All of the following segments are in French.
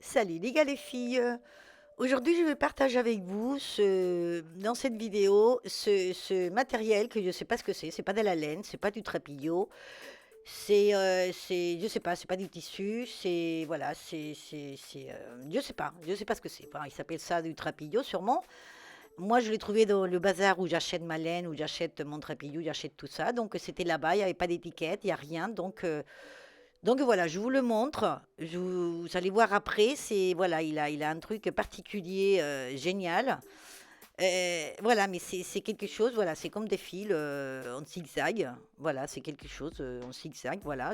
Salut les gars, les filles. Aujourd'hui, je vais partager avec vous dans cette vidéo ce matériel que je ne sais pas ce que c'est. C'est pas de la laine, c'est pas du trapillo, je sais pas, c'est pas du tissu, c'est voilà, je sais pas ce que c'est. Enfin, il s'appelle ça du trapillo sûrement. Moi, je l'ai trouvé dans le bazar où j'achète ma laine, où j'achète mon trapillo, j'achète tout ça. Donc c'était là-bas, il n'y avait pas d'étiquette, il n'y a rien. Donc voilà, je vous le montre. Vous allez voir après. C'est voilà, il a un truc particulier, génial. Voilà, mais c'est quelque chose. Voilà, c'est comme des fils en zigzag. Voilà, c'est quelque chose en zigzag. Voilà,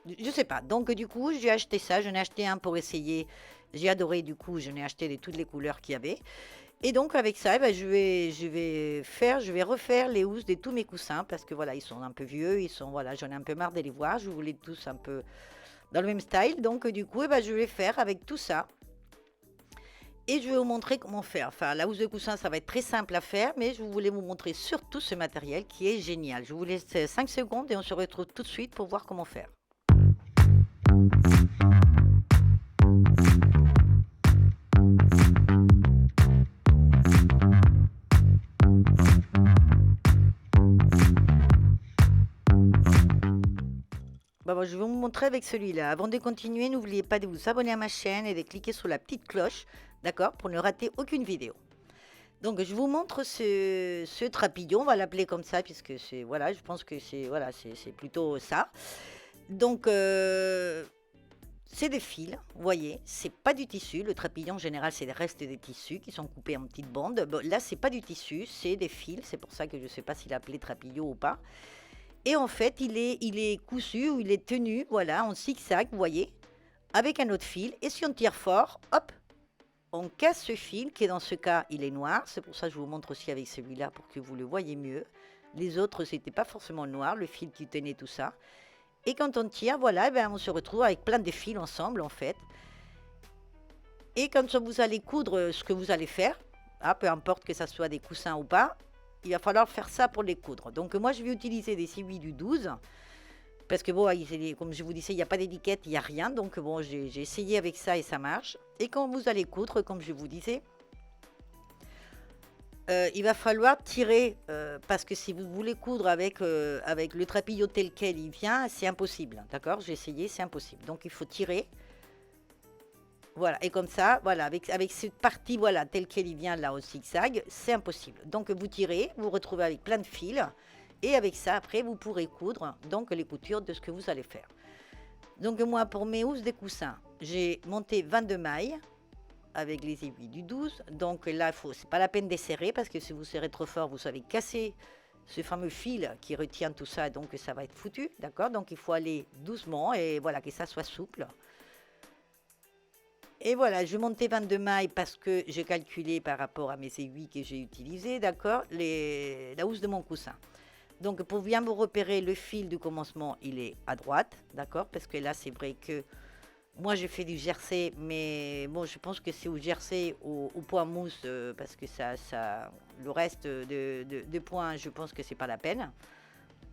je sais pas. Donc du coup, j'ai acheté ça. J'en ai acheté un pour essayer. J'ai adoré. Du coup, je n'ai acheté de toutes les couleurs qu'il y avait. Et donc avec ça, eh ben, je vais refaire les housses de tous mes coussins parce que voilà, ils sont un peu vieux, voilà, j'en ai un peu marre de les voir. Je voulais tous un peu dans le même style. Donc du coup, eh ben, je vais faire avec tout ça et je vais vous montrer comment faire. Enfin, la housse de coussin, ça va être très simple à faire, mais je voulais vous montrer surtout ce matériel qui est génial. Je vous laisse 5 secondes et on se retrouve tout de suite pour voir comment faire. Bon, je vais vous montrer avec celui-là. Avant de continuer, n'oubliez pas de vous abonner à ma chaîne et de cliquer sur la petite cloche, d'accord, pour ne rater aucune vidéo. Donc, je vous montre ce trapillon, on va l'appeler comme ça, puisque c'est, voilà, je pense que c'est, voilà, c'est plutôt ça. Donc, c'est des fils, vous voyez, c'est pas du tissu. Le trapillon, en général, c'est des restes des tissus qui sont coupés en petites bandes. Bon, là, c'est pas du tissu, c'est des fils. C'est pour ça que je sais pas s'il est appelé trapillon ou pas. Et en fait, il est cousu ou il est tenu, voilà, en zigzag, vous voyez, avec un autre fil. Et si on tire fort, hop, on casse ce fil qui est dans ce cas, il est noir. C'est pour ça que je vous montre aussi avec celui-là pour que vous le voyez mieux. Les autres, c'était pas forcément noir, le fil qui tenait tout ça. Et quand on tire, voilà, ben, on se retrouve avec plein de fils ensemble en fait. Et quand vous allez coudre ce que vous allez faire, hein, peu importe que ça soit des coussins ou pas, il va falloir faire ça pour les coudre. Donc moi, je vais utiliser des aiguilles du 12. Parce que bon, comme je vous disais, il n'y a pas d'étiquette, il n'y a rien. Donc bon, j'ai essayé avec ça et ça marche. Et quand vous allez coudre, comme je vous disais, il va falloir tirer, parce que si vous voulez coudre avec le trapillo tel quel il vient, c'est impossible. D'accord? J'ai essayé, c'est impossible. Donc il faut tirer. Voilà, et comme ça, voilà, avec cette partie, voilà, telle qu'elle y vient là au zigzag, c'est impossible. Donc vous tirez, vous vous retrouvez avec plein de fils, et avec ça, après, vous pourrez coudre donc les coutures de ce que vous allez faire. Donc moi, pour mes housses des coussins, j'ai monté 22 mailles avec les aiguilles du 12. Donc là, c'est pas la peine de serrer, parce que si vous serrez trop fort, vous allez casser ce fameux fil qui retient tout ça, donc ça va être foutu, d'accord? Donc il faut aller doucement, et voilà, que ça soit souple. Et voilà, je montais 22 mailles parce que j'ai calculé par rapport à mes aiguilles que j'ai utilisées, d'accord, la housse de mon coussin. Donc pour bien vous repérer, le fil du commencement, il est à droite, d'accord, parce que là, c'est vrai que moi, j'ai fait du jersey, mais bon, je pense que c'est au jersey, au point mousse, parce que le reste de points, je pense que c'est pas la peine,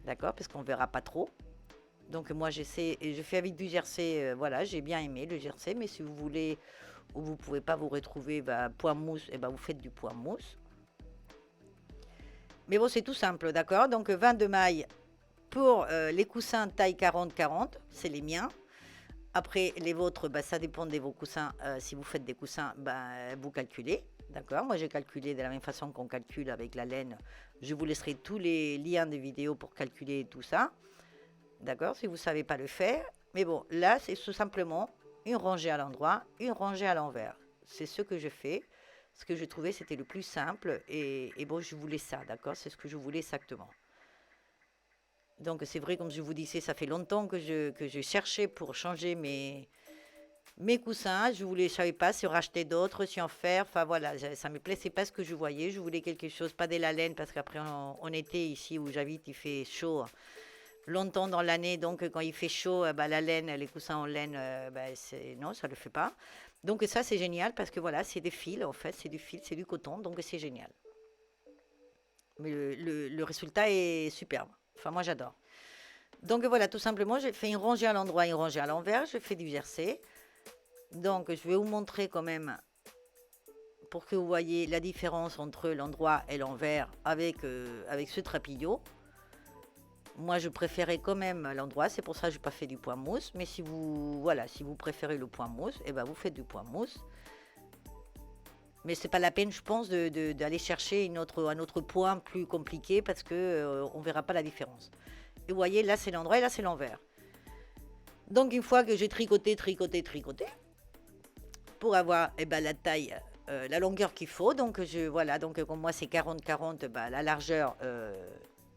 d'accord, parce qu'on verra pas trop. Donc moi j'essaie, et je fais avec du jersey, voilà, j'ai bien aimé le jersey, mais si vous voulez ou vous pouvez pas vous retrouver bah, point mousse, et ben vous faites du point mousse. Mais bon, c'est tout simple, d'accord? Donc 22 mailles pour les coussins taille 40-40, c'est les miens. Après les vôtres, bah, ça dépend de vos coussins. Si vous faites des coussins, bah, vous calculez, d'accord? Moi j'ai calculé de la même façon qu'on calcule avec la laine. Je vous laisserai tous les liens des vidéos pour calculer tout ça. D'accord, si vous ne savez pas le faire. Mais bon, là, c'est tout simplement une rangée à l'endroit, une rangée à l'envers. C'est ce que je fais. Ce que je trouvais, c'était le plus simple. Et bon, je voulais ça, d'accord? C'est ce que je voulais exactement. Donc, c'est vrai, comme je vous disais, ça fait longtemps que je cherchais pour changer mes coussins. Je ne savais pas si en racheter d'autres, si en faire. Enfin, voilà, ça ne me plaisait pas ce que je voyais. Je voulais quelque chose, pas de la laine, parce qu'après, on était ici où j'habite, il fait chaud longtemps dans l'année, donc quand il fait chaud, bah, la laine, les coussins en laine, bah, non, ça ne le fait pas. Donc ça, c'est génial parce que voilà, c'est des fils, en fait, c'est du fil, c'est du coton, donc c'est génial. Mais le résultat est superbe. Enfin, moi, j'adore. Donc voilà, tout simplement, j'ai fait une rangée à l'endroit, une rangée à l'envers, je fais du jersey. Donc, je vais vous montrer quand même pour que vous voyez la différence entre l'endroit et l'envers avec ce trapillo. Moi, je préférais quand même l'endroit, c'est pour ça que je n'ai pas fait du point mousse. Mais si vous, voilà, si vous préférez le point mousse, et ben vous faites du point mousse. Mais c'est pas la peine, je pense, d'aller chercher un autre point plus compliqué parce que on verra pas la différence. Et vous voyez, là c'est l'endroit et là c'est l'envers. Donc une fois que j'ai tricoté, pour avoir la taille, la longueur qu'il faut, donc voilà, donc comme moi c'est 40-40, la largeur,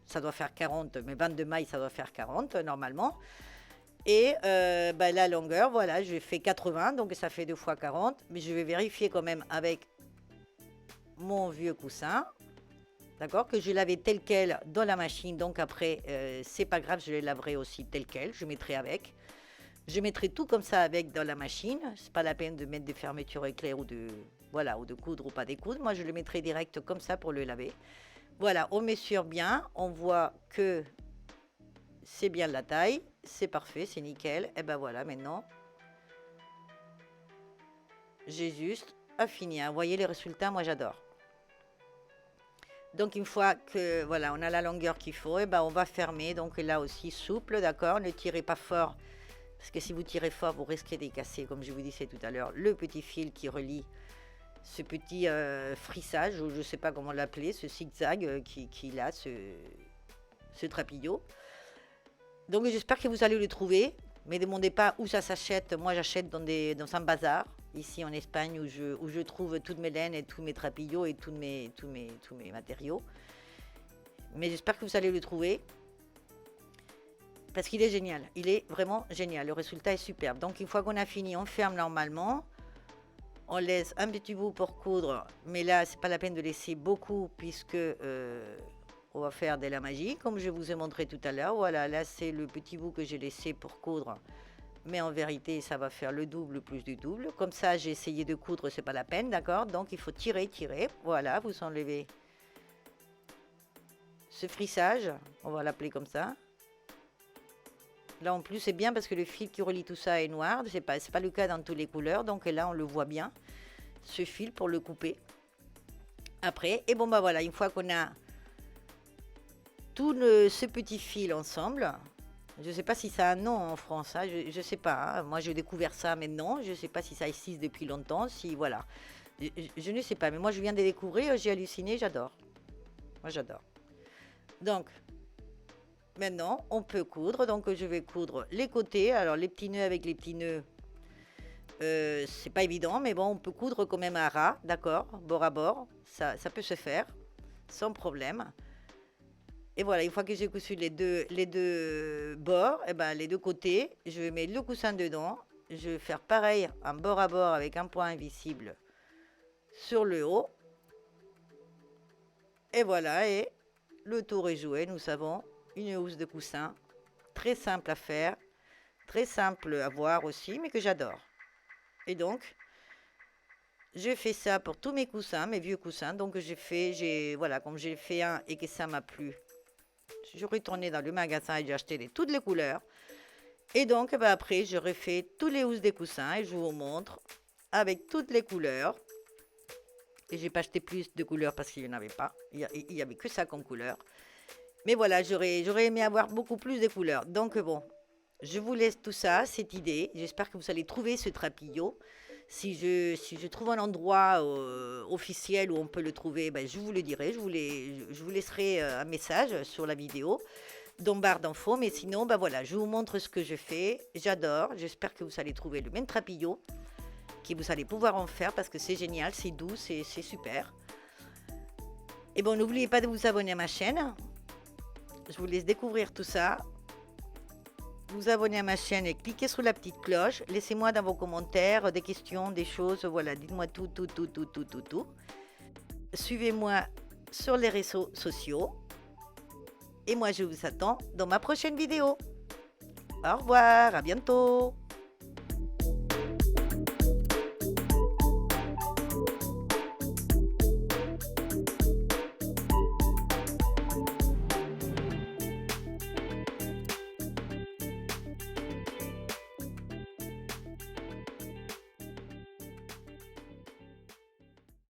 ça doit faire 40, mais 22 mailles, ça doit faire 40 normalement. Et la longueur, voilà, je fais 80, donc ça fait 2 fois 40, mais je vais vérifier quand même avec mon vieux coussin, d'accord, que je l'avais tel quel dans la machine, donc après, c'est pas grave, je les laverai aussi tel quel, je mettrai avec. Je mettrai tout comme ça avec dans la machine, c'est pas la peine de mettre des fermetures éclairs ou de coudre ou pas découdre, moi je le mettrai direct comme ça pour le laver. Voilà, on mesure bien, on voit que c'est bien de la taille, c'est parfait, c'est nickel. Et ben voilà, maintenant, j'ai juste à finir. Vous voyez les résultats, moi j'adore. Donc une fois que voilà, on a la longueur qu'il faut, et ben on va fermer. Donc là aussi souple, d'accord. Ne tirez pas fort, parce que si vous tirez fort, vous risquez de casser, comme je vous disais tout à l'heure, le petit fil qui relie ce petit frissage, ou je ne sais pas comment l'appeler, ce zigzag qui a ce trapillo. Donc j'espère que vous allez le trouver. Mais ne demandez pas où ça s'achète. Moi j'achète dans un bazar, ici en Espagne, où je trouve toutes mes laines et tous mes trapillos et tous mes matériaux. Mais j'espère que vous allez le trouver. Parce qu'il est génial. Il est vraiment génial. Le résultat est superbe. Donc une fois qu'on a fini, on ferme normalement. On laisse un petit bout pour coudre. Mais là, c'est pas la peine de laisser beaucoup puisque... on va faire de la magie, comme je vous ai montré tout à l'heure. Voilà, là c'est le petit bout que j'ai laissé pour coudre. Mais en vérité, ça va faire le double plus du double. Comme ça, j'ai essayé de coudre, c'est pas la peine, d'accord? Donc il faut tirer. Voilà, vous enlevez ce frissage. On va l'appeler comme ça. Là en plus, c'est bien parce que le fil qui relie tout ça est noir. C'est pas le cas dans toutes les couleurs. Donc là, on le voit bien. Ce fil pour le couper. Après, et bon bah voilà, une fois qu'on a tout ce petit fil ensemble. Je ne sais pas si ça a un nom en France, hein, je ne sais pas. Hein. Moi, j'ai découvert ça maintenant. Je ne sais pas si ça existe depuis longtemps. Si voilà, je ne sais pas. Mais moi, je viens de découvrir. J'ai halluciné. J'adore. Moi, j'adore. Donc, maintenant, on peut coudre. Donc, je vais coudre les côtés. Alors, les petits nœuds avec les petits nœuds, c'est pas évident, mais bon, on peut coudre quand même à ras, d'accord, bord à bord. Ça peut se faire sans problème. Et voilà, une fois que j'ai cousu les deux bords, et ben les deux côtés, je vais mettre le coussin dedans. Je vais faire pareil, un bord à bord avec un point invisible sur le haut. Et voilà, et le tour est joué. Nous avons une housse de coussin. Très simple à faire, très simple à voir aussi, mais que j'adore. Et donc, je fais ça pour tous mes coussins, mes vieux coussins. Donc voilà, comme j'ai fait un et que ça m'a plu. Je suis retournée dans le magasin et j'ai acheté toutes les couleurs. Et donc, après, je refais tous les housses des coussins et je vous montre avec toutes les couleurs. Et j'ai pas acheté plus de couleurs parce qu'il n'y en avait pas. Il y avait que ça comme couleur. Mais voilà, j'aurais aimé avoir beaucoup plus de couleurs. Donc bon, je vous laisse tout ça, cette idée. J'espère que vous allez trouver ce trapillo. Si je trouve un endroit officiel où on peut le trouver, je vous le dirai. Je vous laisserai un message sur la vidéo dans barre d'infos. Mais sinon, voilà, je vous montre ce que je fais. J'adore. J'espère que vous allez trouver le même trapillo, que vous allez pouvoir en faire parce que c'est génial, c'est doux, c'est super. Et bon, n'oubliez pas de vous abonner à ma chaîne. Je vous laisse découvrir tout ça. Vous abonner à ma chaîne et cliquez sur la petite cloche. Laissez-moi dans vos commentaires des questions, des choses. Voilà, dites-moi tout. Suivez-moi sur les réseaux sociaux. Et moi, je vous attends dans ma prochaine vidéo. Au revoir, à bientôt.